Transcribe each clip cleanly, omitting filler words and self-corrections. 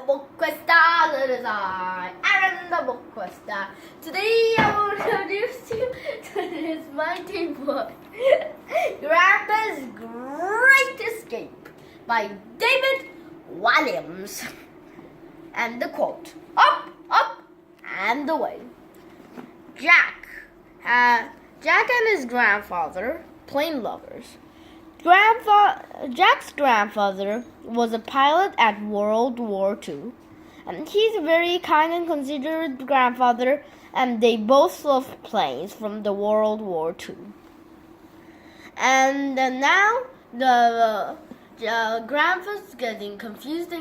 BookQuester. It is I, Aaron the BookQuester. Today I will introduce you to this mighty book, Grandpa's Great Escape by David Walliams. And the quote, up, up, and away. Jack and his grandfather, plain lovers. Jack's grandfather was a pilot at World War II, and he's a very kind and considerate grandfather, and they both love planes from the World War II. And now the grandpa's getting confused,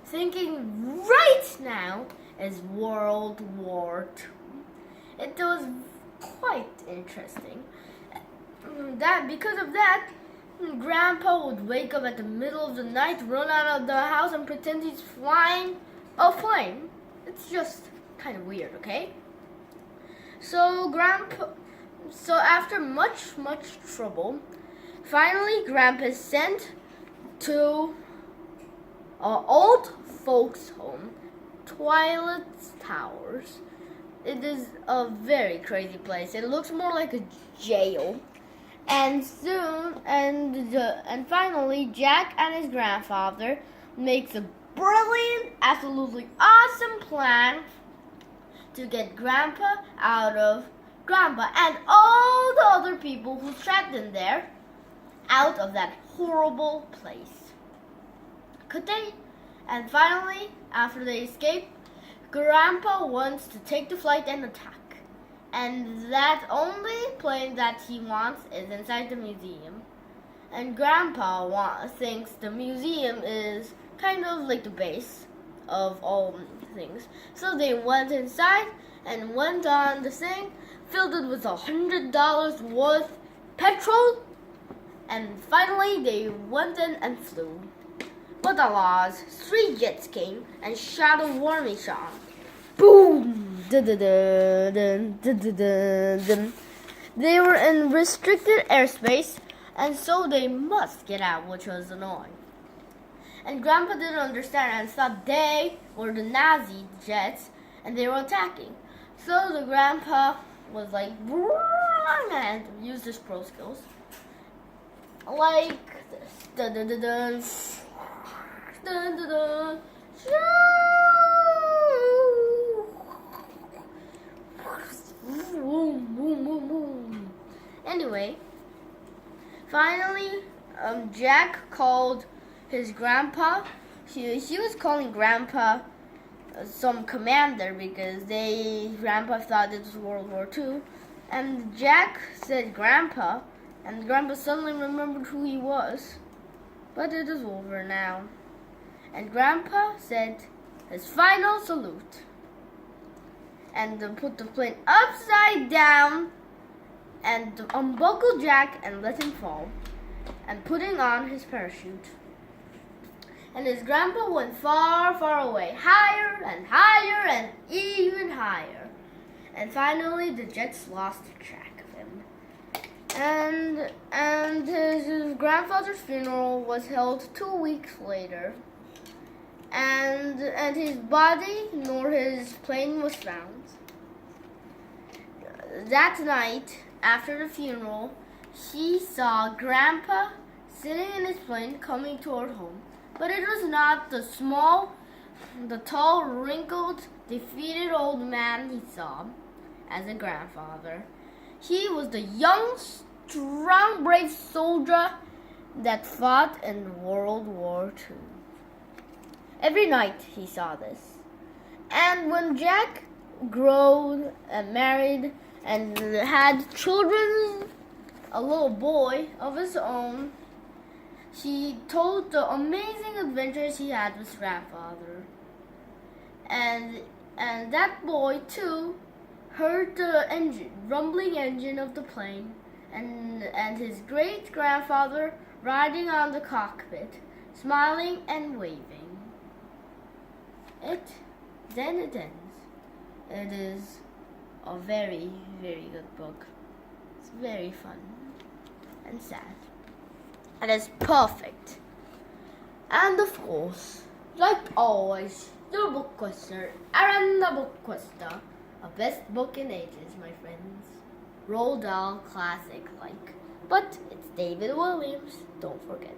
thinking right now is World War II. It was quite interesting. Because of that, Grandpa would wake up at the middle of the night, run out of the house, and pretend he's flying a plane. It's just kind of weird, okay? So after much trouble, finally Grandpa is sent to an old folks' home, Twilight Towers. It is a very crazy place. It looks more like a jail. And finally, Jack and his grandfather makes a brilliant, absolutely awesome plan to get Grandpa and all the other people who trapped in there out of that horrible place. Could they? And finally, after they escape, Grandpa wants to take the flight and attack. And that only plane that he wants is inside the museum. And Grandpa thinks the museum is kind of like the base of all things. So they went inside and went on the thing, filled it with $100 worth petrol. And finally they went in and flew. But alas, 3 jets came and shot a warning shot. Boom! They were in restricted airspace, and so they must get out, which was annoying. And Grandpa didn't understand and thought they were the Nazi jets, and they were attacking. So the Grandpa was like, and used his pro skills, like this. Dun dun dun dun. Dun dun dun. Anyway, finally, Jack called his grandpa. He was calling Grandpa some commander because Grandpa thought it was World War II. And Jack said Grandpa, and Grandpa suddenly remembered who he was. But it is over now. And Grandpa said his final salute. And put the plane upside down and unbuckle Jack and let him fall, and putting on his parachute. And his grandpa went far away, higher and even higher. And finally the jets lost track of him. And his grandfather's funeral was held 2 weeks later. And his body nor his plane was found. That night, after the funeral, he saw Grandpa sitting in his plane coming toward home. But it was not the tall, wrinkled, defeated old man he saw as a grandfather. He was the young, strong, brave soldier that fought in World War II. Every night he saw this. And when Jack grew and married and had children, a little boy of his own, he told the amazing adventures he had with his grandfather. And that boy too heard the rumbling engine of the plane, and his great grandfather riding on the cockpit, smiling and waving. Then it ends. It is a very, very good book. It's very fun and sad. And it's perfect. And of course, Like always, your BookQuester, Aaron the BookQuester. A best book in ages, my friends. Roald Dahl classic like. But it's David Williams, don't forget.